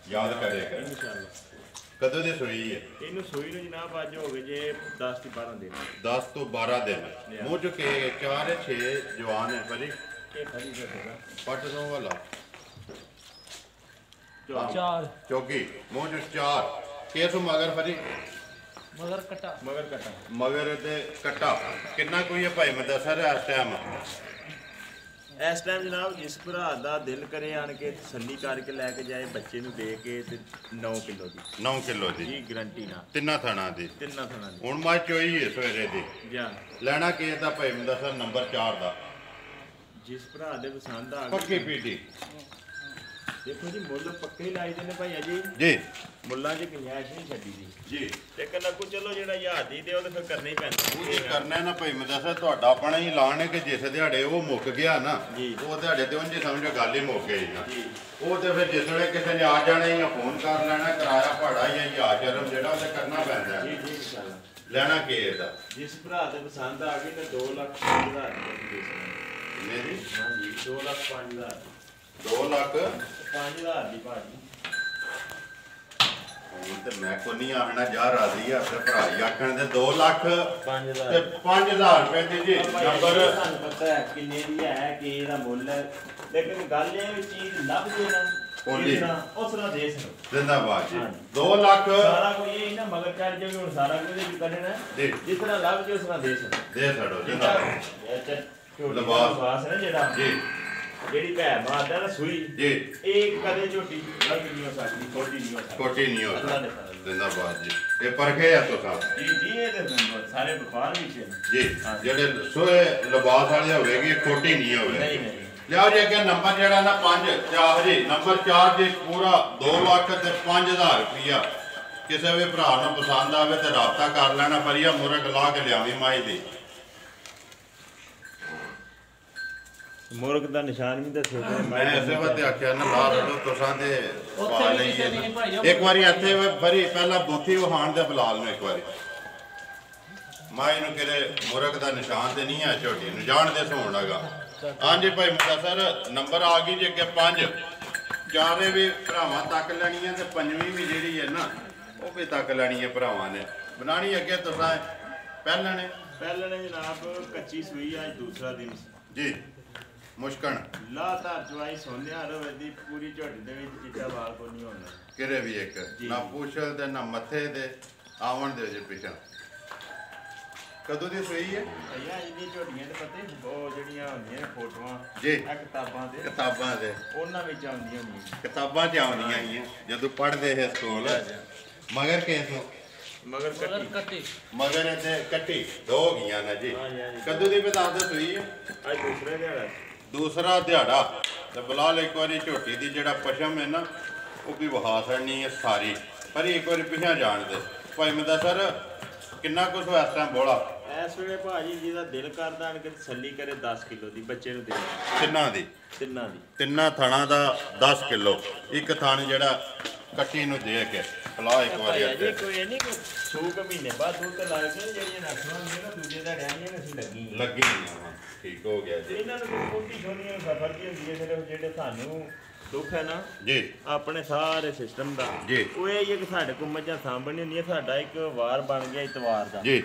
ਯਾਦ ਕਰੇਗਾ ਇਨਸ਼ਾਅੱਲਾ ਕਦੋਂ ਦੀ ਸੂਈ ਹੈ ਇਹਨੂੰ ਸੂਈ ਨੂੰ ਜਨਾਬ ਅੱਜ ਹੋ ਗਏ ਜੇ 10 ਤੋਂ 12 ਦਿਨ 10 ਤੋਂ 12 ਦਿਨ ਮੂੰਹ ਚ ਕੇ 4 6 ਜਵਾਨ ਹੈ ਪਰੀ ਇਹ ਫਰੀ ਜੇਗਾ ਪੱਟ ਤੋਂ ਵਾਲਾ 4 ਚੌਕੀ ਮੂੰਹ ਚ 4 ਕੇਸ ਮਗਰ ਫਰੀ ਮਗਰ ਮਗਰ ਤੇ ਕਟਾ ਕਿੰਨਾ ਕੋਈ ਹੈ ਭਾਈ ਮਦਸਰ ਇਸ ਟਾਈਮ ਇਸ ਟਾਈਮ ਜਨਾਬ ਜਿਸ ਭਰਾ ਦਾ ਦਿਲ ਕਰੇ ਆਣ ਕੇ ਤਸੱਲੀ ਕਰਕੇ ਲੈ ਕੇ ਜਾਏ ਬੱਚੇ ਨੂੰ ਦੇ ਕੇ ਤੇ 9 ਕਿਲੋ ਦੀ 9 ਕਿਲੋ ਦੀ ਜੀ ਗਰੰਟੀ ਨਾਲ ਤਿੰਨਾਂ ਥਾਣਾ ਦੀ ਹੁਣ ਮੈਂ ਚੋਈ ਹੈ ਸਵੇਰੇ ਦੀ ਜਾਂ ਲੈਣਾ ਕੀ ਦਾ ਭਾਈ ਮੈਨੂੰ ਦੱਸ ਨੰਬਰ 4 ਦਾ ਜਿਸ ਭਰਾ ਦੇ ਪਸੰਦ ਆ ਪੱਕੀ ਪੀਟੀ ਦੇਖੋ ਜੀ ਮੁੱਲ ਪੱਕੇ ਹੀ ਲਾਈ ਦੇ ਨੇ ਭਾਈ ਅਜੀ ਜੀ ਮੁੱਲਾਂ 'ਚ ਗੁੰਜਾਇਸ਼ ਨਹੀਂ ਛੱਡੀ ਦੀ ਜੀ ਤੇ ਕਹਿੰਦਾ ਕੋ ਚਲੋ ਜਿਹੜਾ 1000 ਦੀ ਤੇ ਉਹ ਤੇ ਫਿਰ ਕਰਨਾ ਹੀ ਪੈਂਦਾ ਉਹ ਜੀ ਕਰਨਾ ਨਾ ਭਾਈ ਮੈਂ ਦੱਸਾਂ ਤੁਹਾਡਾ ਆਪਣਾ ਹੀ ਐਲਾਨ ਹੈ ਕਿ ਜਿਸ ਦਿਹਾੜੇ ਉਹ ਮੁੱਕ ਗਿਆ ਨਾ ਉਹ ਦਿਹਾੜੇ ਤੇ ਉਂਝ ਸਮਝੋ ਗੱਲ ਹੀ ਮੁੱਕ ਗਈ ਨਾ ਉਹ ਤੇ ਫਿਰ ਜਿਸ ਵੇਲੇ ਕਿਸੇ ਨੇ ਆ ਜਾਣਾ ਜਾਂ ਫੋਨ ਕਰ ਲੈਣਾ ਕਿਰਾਇਆ ਭਾੜਾ ਜਾਂ ਹਜ਼ਾਰ ਜਰਮ ਜਿਹੜਾ ਉਹ ਤੇ ਕਰਨਾ ਪੈਂਦਾ ਜੀ ਜੀ ਇਨਸ਼ਾਅੱਲਾ ਲੈਣਾ ਕੀ ਇਹਦਾ ਜਿਸ ਭਰਾ ਦੇ ਪਸੰਦ ਆ ਗਈ ਤੇ 2,05,000 ਦੇ ਕਿੰਨੇ ਦੀ ਹਾਂਜੀ 2,05,000 2,05,000 ਦੀ ਭਾਜੀ ਤੇ ਮੈਂ ਕੋ ਨਹੀਂ ਆਖਣਾ ਜਾ ਰਾਜ਼ੀ ਆ ਤੇ ਭਰਾ ਹੀ ਆਖਣ ਦੇ 2,05,000 ਤੇ 5,000 5,000 ਰੁਪਏ ਦੀ ਜੀ ਨੰਬਰ ਤੁਹਾਨੂੰ ਪਤਾ ਹੈ ਕਿੰਨੇ ਦੀ ਹੈ ਕਿ ਇਹਦਾ ਮੁੱਲ ਹੈ ਲੇਕਿਨ ਗੱਲ ਇਹ ਵੀ ਚੀਜ਼ ਲੱਭ ਜੇ ਨਾ ਉਹਦੀ ਉਸ ਤਰ੍ਹਾਂ ਦੇ ਸਕੋ ਜ਼ਿੰਦਾਬਾਦ ਜੀ 2 ਲੱਖ ਸਾਰਾ ਕੋਈ ਇਹ ਨਾ ਮਗਰ ਚੜ ਜਾਵੇ ਹੁਣ ਸਾਰਾ ਕੁਝ ਵੀ ਕਰਨਾ ਜੀ ਜਿਸ ਤਰ੍ਹਾਂ ਲੱਭ ਜੇ ਉਸ ਤਰ੍ਹਾਂ ਦੇ ਸਕੋ ਦੇ ਛੜੋ ਜ਼ਿੰਦਾਬਾਦ ਲਿਬਾਸ ਹੈ ਜਿਹੜਾ ਜੀ ਜਿਹੜੀ ਭੈ ਮਾਰਦਾ ਨਾ ਸੂਈ ਜੀ ਇਹ ਕਦੇ ਝੋਟੀ ਲੱਗ ਨਹੀਂ ਹੋ ਸਕਦੀ ਕੋਟੀ ਨਹੀਂ ਹੋ ਸਕਦੀ ਕੋਟੀ ਨਹੀਂ ਹੋ ਸਕਦੀ ਜ਼ਿੰਦਾਬਾਦ ਜੀ ਇਹ ਪਰਖੇ ਆ ਤੁਸੀਂ ਜੀ ਜੀ ਇਹ ਤੇ ਸਾਰੇ ਵਪਾਰ ਵਿੱਚ ਜੀ ਜਿਹੜੇ ਸੋਏ ਲਿਬਾਸ ਵਾਲੇ ਹੋਵੇਗੀ ਕੋਟੀ ਨਹੀਂ ਹੋਵੇ ਨਹੀਂ ਨਹੀਂ ਲਿਆਓ ਜੀ ਅੱਗੇ ਨੰਬਰ ਜਿਹੜਾ ਨਾ 5 4 ਜੀ ਨੰਬਰ 4 ਜੀ ਪੂਰਾ 2 ਲੱਖ ਤੇ 5,000 ਰੁਪਇਆ ਕਿਸੇ ਵੀ ਭਰਾ ਨੂੰ ਪਸੰਦ ਆਵੇ ਤੇ ਰਾਬਤਾ ਕਰ ਲੈਣਾ ਫਰੀਆ ਮੁਰਗ ਲਾ ਕੇ ਲਿਆਵੀਂ ਮਾਈ ਦੀ ਮੁਰਗ ਦਾ ਨਿਸ਼ਾਨ ਵੀ ਦੱਸੋ ਮੈਂ ਇਸੇ ਵਾਸਤੇ ਆਖਿਆ ਨਾ ਲਾ ਰੜੋ ਤੁਸਾਂ ਦੇ ਪਾ ਲਈਏ ਇੱਕ ਵਾਰੀ ਇੱਥੇ ਫਰੀ ਪਹਿਲਾਂ ਬੋਥੀ ਵਹਾਣ ਦੇ ਬਲਾਲ ਨੂੰ ਇੱਕ ਵਾਰੀ ਮਾਈ ਨੂੰ ਕਿਹੜੇ ਮੁਰਗ ਦਾ ਨਿਸ਼ਾਨ ਤੇ ਨਹੀਂ ਆ ਝੋਟੀ ਨੂੰ ਜਾਣਦੇ ਸੋਣਾਗਾ ਹਾਂਜੀ ਭਾਈ ਮੁੰਡਾ ਸਰ ਨੰਬਰ ਆ ਗਈ ਜੀ ਅੱਗੇ 5 ਚਾਰੇ ਵੀ ਭਰਾਵਾਂ ਤੱਕ ਲੈਣੀ ਹੈ ਤੇ ਪੰਜਵੀਂ ਵੀ ਜਿਹੜੀ ਹੈ ਨਾ ਉਹ ਵੀ ਤੱਕ ਲੈਣੀ ਹੈ ਭਰਾਵਾਂ ਨੇ ਬਣਾਣੀ ਅੱਗੇ ਤੁਸਾਂ ਪਹਿਲਾਂ ਨੇ ਜਨਾਬ ਕੱਚੀ ਸੂਈ ਅੱਜ ਦੂਸਰਾ ਦਿਨ ਜੀ ਮੁਸ਼ਕਣ ਲਾਤਾਰ ਚਵਾਈ ਸੋਨਿਆ ਰਵੇ ਦੀ ਪੂਰੀ ਝੋਟੀ ਦੇ ਵਿੱਚ ਚਿੱਟਾ ਵਾਲ ਕੋ ਨਹੀਂ ਹੋਣਾ ਕਿਰੇ ਵੀ ਇੱਕ ਨਾ ਪੁੱਛਲ ਤੇ ਨਾ ਮੱਥੇ ਦੇ ਆਵਣ ਦੇ ਜੇ ਪਿਛਾ ਕਦੋਂ ਦੀ ਸੋਈ ਹੈ ਅਈਆ ਇਹਦੀ ਝੋਟੀਆਂ ਤੇ ਪਤਾ ਉਹ ਜਿਹੜੀਆਂ ਹੁੰਦੀਆਂ ਨੇ ਫੋਟੋਆਂ ਜੀ ਇਹ ਕਿਤਾਬਾਂ ਦੇ ਉਹਨਾਂ ਵਿੱਚ ਆਉਂਦੀਆਂ ਹੁੰਦੀਆਂ ਕਿਤਾਬਾਂ 'ਚ ਆਉਂਦੀਆਂ ਹੀ ਜਦੋਂ ਪੜ੍ਹਦੇ ਹੈ ਸਕੂਲ ਮਗਰ ਕਿਸ ਮਗਰ ਕੱਟੀ ਮਗਰ ਤੇ ਕੱਟੀ ਦੋ ਗਈਆਂ ਨਾ ਜੀ ਕਦੋਂ ਦੀ ਬਤਾ ਦੋ ਸੋਈ ਹੈ ਅੱਜ ਦੂਸਰਾ ਦਿਹਾੜਾ ਤੇ ਬਲਾਲ ਇੱਕ ਵਾਰੀ ਝੋਟੀ ਦੀ ਜਿਹੜਾ ਪਸ਼ਮ ਹੈ ਨਾ ਉਹ ਵੀ ਵਹਾ ਛੜਨੀ ਹੈ ਸਾਰੀ ਪਰ ਇੱਕ ਵਾਰੀ ਪਿਛਾ ਜਾਣ ਦੇ ਭਾਈ ਮਦਾ ਸਰ ਕਿੰਨਾ ਕੁਝ ਇਸ ਟਾਈਮ ਬੋਲਾ ਇਸ ਵੇਲੇ ਭਾਜੀ ਜਿਹਦਾ ਦਿਲ ਕਰਦਾ ਆਣ ਕੇ ਤਸੱਲੀ ਕਰੇ 10 ਕਿਲੋ ਦੀ ਬੱਚੇ ਨੂੰ ਦੇ ਤਿੰਨਾਂ ਦੀ ਤਿੰਨਾਂ ਥਾਣਾ ਦਾ 10 ਕਿਲੋ ਇੱਕ ਥਾਣ ਜਿਹੜਾ ਕੱਟੀ ਨੂੰ ਦੇ ਕੇ ਫਲਾ ਇੱਕ ਵਾਰੀ ਅੱਗੇ ਕੋਈ ਨਹੀਂ ਕੋਈ 2 ਮਹੀਨੇ ਬਾਅਦ ਦੁੱਧ ਲੱਗ ਗਏ ਜਿਹੜੀਆਂ ਨਸਲਾਂ ਹੁੰਦੀਆਂ ਨਾ ਦੂਜੇ ਦਾ ਡੈਣੀਆਂ ਨੇ ਅਸੀਂ ਲੱਗੀ ਠੀਕ ਹੋ ਗਿਆ ਜੀ ਇਹਨਾਂ ਨੂੰ ਕੋਈ ਛੋਟੀਆਂ ਸਫਰ ਦੀ ਹੁੰਦੀ ਹੈ ਸਿਰਫ ਜਿਹੜੇ ਸਾਨੂੰ ਦੁੱਖ ਹੈ ਨਾ ਜੀ ਆਪਣੇ ਸਾਰੇ ਸਿਸਟਮ ਦਾ ਜੀ ਉਹ ਇਹ ਹੈ ਕਿ ਸਾਡੇ ਕੋਲ ਮੱਝਾਂ ਸਾਂਭਣੀਆਂ ਹੁੰਦੀਆਂ ਸਾਡਾ ਇੱਕ ਵਾਰ ਬਣ ਗਿਆ ਇਤਵਾਰ ਦਾ ਜੀ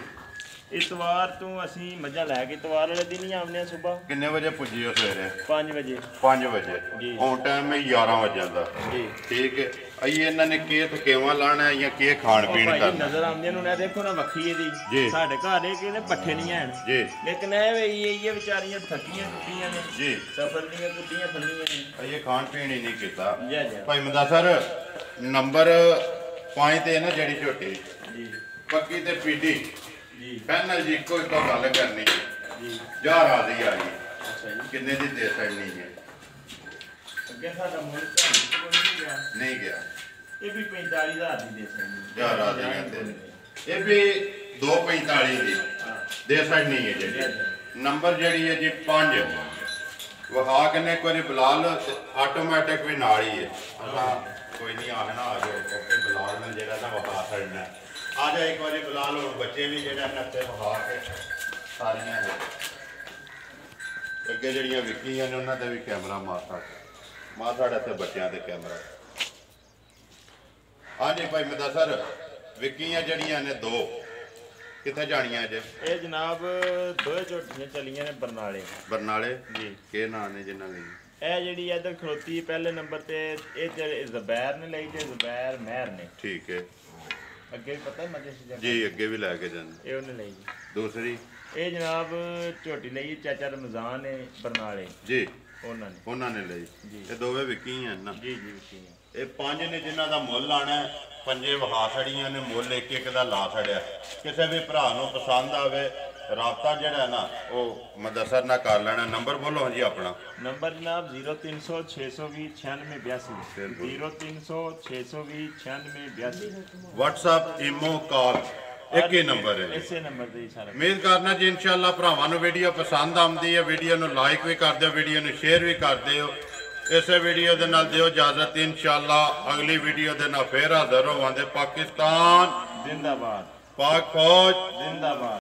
ਇਤਵਾਰ ਤੋਂ ਅਸੀਂ ਮੱਝਾਂ ਲੈ ਕੇ ਇਤਵਾਰ ਵਾਲੇ ਦਿਨ ਹੀ ਆਉਂਦੇ ਆ ਸਵੇਰ ਕਿੰਨੇ ਵਜੇ ਪੁੱਜੀ ਹੋ ਸਵੇਰੇ 5 ਵਜੇ 5 ਵਜੇ ਹੁਣ ਟਾਈਮ ਹੈ 11 ਵਜੇ ਦਾ ਜੀ ਠੀਕ ਹੈ ਅਈ ਇਹਨਾਂ ਨੇ ਕੀ ਥਕੇਵਾ ਲਾਣਾ ਜਾਂ ਕੀ ਖਾਣ ਪੀਣ ਕਰਨਾ ਨਜ਼ਰ ਆਉਂਦੀਆਂ ਨੂੰ ਨਾ ਦੇਖੋ ਨਾ ਵੱਖੀ ਇਹਦੀ ਸਾਡੇ ਘਰ ਇਹ ਕਿਹਨੇ ਪੱਠੇ ਨਹੀਂ ਆਣ ਜੀ ਲੇਕਿਨ ਇਹ ਵਿਚਾਰੀਆਂ ਥੱਕੀਆਂ ਟੁੱਟੀਆਂ ਨੇ ਜੀ ਸਫਰ ਦੀਆਂ ਕੁੱਟੀਆਂ ਫੰਡੀਆਂ ਨੇ ਇਹ ਖਾਣ ਪੀਣ ਹੀ ਨਹੀਂ ਕੀਤਾ ਜੀ ਭਾਈ ਮਦਾ ਸਰ ਨੰਬਰ 5 ਤੇ ਨਾ ਜਿਹੜੀ ਝੋਟੀ ਜੀ ਪੱਕੀ ਤੇ ਪੀਡੀ ਜੀ ਪੈਨਲ ਜੀ ਕੋਈ ਤਾਂ ਗੱਲ ਕਰਨੀ ਜੀ ਜਾ ਰਾਜ਼ੀ ਆ ਜੀ ਅੱਛਾ ਜੀ ਕਿੰਨੇ ਦੀ ਦੇ ਸਕਣੀ ਹੈ ਅੱਗੇ ਸਾਡਾ ਮੁੱਲ ਨਹੀਂ ਗਿਆ ਇਹ ਵੀ 45,000 ਦੀ ਦੇ ਸਕਦੇ ਜਾ ਰਾਜ਼ੀ ਕਹਿੰਦੇ ਇਹ ਵੀ 245 ਦੀ ਦੇ ਸਕਣੀ ਹੈ ਜਿਹੜੀ ਨੰਬਰ ਜਿਹੜੀ ਹੈ ਜੀ 5 ਵਹਾ ਕਿੰਨੇ ਇੱਕ ਵਾਰੀ ਬਲਾਲ ਆਟੋਮੈਟਿਕ ਵੀ ਨਾਲ ਹੀ ਹੈ ਕੋਈ ਨਹੀਂ ਆਖਣਾ ਆ ਜਾਓ ਕਿਉਂਕਿ ਬਲਾਲ ਨੇ ਜਿਹੜਾ ਨਾ ਵਹਾ ਛੱਡਣਾ ਆ ਜਾ ਇੱਕ ਵਾਰੀ ਬਲਾਲ ਹੋਰ ਬੱਚੇ ਵੀ ਜਿਹੜਾ ਨੱਤੇ ਵਹਾ ਕੇ ਸਾਰੀਆਂ ਨੇ ਅੱਗੇ ਜਿਹੜੀਆਂ ਵਿਕੀਆਂ ਨੇ ਉਹਨਾਂ ਤੇ ਵੀ ਕੈਮਰਾ ਮਾਰ ਸਾਡਾ ਤੇ ਬੱਚਿਆਂ ਦੇ ਕੈਮਰਾ ਹਾਂਜੀ ਭਾਈ ਮਦਾ ਸਰ ਵਿਕੀਆਂ ਜਿਹੜੀਆਂ ਨੇ 2 ਕਿੱਥੇ ਜਾਣੀਆਂ ਅੱਜ ਇਹ ਜਨਾਬ 2 ਝੋਟੀਆਂ ਚਲੀਆਂ ਨੇ ਬਰਨਾਲੇ ਜੀ ਕੀ ਨਾਂ ਨੇ ਜਿਨ੍ਹਾਂ ਦੀ ਇਹ ਜਿਹੜੀ ਇੱਧਰ ਖਲੋਤੀ ਪਹਿਲੇ ਨੰਬਰ ਤੇ ਇਹ ਜ਼ਬੈਰ ਨੇ ਲਈ ਤੇ ਜ਼ਬੈਰ ਮਹਿਰ ਨੇ ਠੀਕ ਹੈ ਅੱਗੇ ਵੀ ਪਤਾ ਮੱਝਾਂ ਸੀ ਜੀ ਅੱਗੇ ਵੀ ਲੈ ਕੇ ਜਾਂਦੇ ਇਹ ਉਹਨੇ ਲਈ ਜੀ ਦੂਸਰੀ ਇਹ ਜਨਾਬ ਝੋਟੀ ਲਈ ਚਾਚਾ ਰਮਜ਼ਾਨ ਨੇ ਬਰਨਾਲੇ ਜੀ ਉਹਨਾਂ ਨੇ ਲਈ। ਇਹ ਦੋਵੇਂ ਵਿਕੀ ਹਨ ਨਾ ਜੀ ਜੀ ਵਿਕੀ। ਇਹ ਪੰਜ ਨੇ ਜਿਨ੍ਹਾਂ ਦਾ ਮੁੱਲ ਆਣਾ, ਪੰਜੇ ਵਹਾ ਛੜੀਆਂ ਨੇ, ਮੁੱਲ ਇੱਕ ਇੱਕ ਦਾ ਲਾ ਛੜਿਆ। ਕਿਸੇ ਵੀ ਭਰਾ ਨੂੰ ਪਸੰਦ ਆਵੇ ਰਾਬਤਾ ਜਿਹੜਾ ਨਾ ਉਹ ਮੁਦੱਸਰ ਨਾਲ ਕਰ ਲੈਣਾ। ਨੰਬਰ ਬੋਲੋ ਜੀ ਆਪਣਾ। ਨੰਬਰ ਜਨਾਬ 0300 620 9682 0300 620 9682। WhatsApp ਈਮੋ ਕਾਲ ਇੱਕ ਹੀ ਨੰਬਰ ਹੈ, ਇਸੇ ਨੰਬਰ ਤੇ ਸਾਰਾ। ਉਮੀਦ ਕਰਨਾ ਜੀ ਇਨਸ਼ਾਅੱਲਾ ਭਰਾਵਾਂ ਨੂੰ ਵੀਡੀਓ ਪਸੰਦ ਆਉਂਦੀ ਹੈ। ਵੀਡੀਓ ਨੂੰ ਲਾਈਕ ਵੀ ਕਰ ਦਿਓ, ਵੀਡੀਓ ਨੂੰ ਸ਼ੇਅਰ ਵੀ ਕਰ ਦਿਓ। ਇਸੇ ਵੀਡੀਓ ਦੇ ਨਾਲ ਦਿਓ ਇਜਾਜ਼ਤ। ਇਨਸ਼ਾਅੱਲਾ ਅਗਲੀ ਵੀਡੀਓ ਦੇ ਨਾਲ ਫੇਰ ਹਾਜ਼ਰ ਹੋਵਾਂਗੇ। ਪਾਕਿਸਤਾਨ ਜ਼ਿੰਦਾਬਾਦ, पाक फौज जिंदाबाद।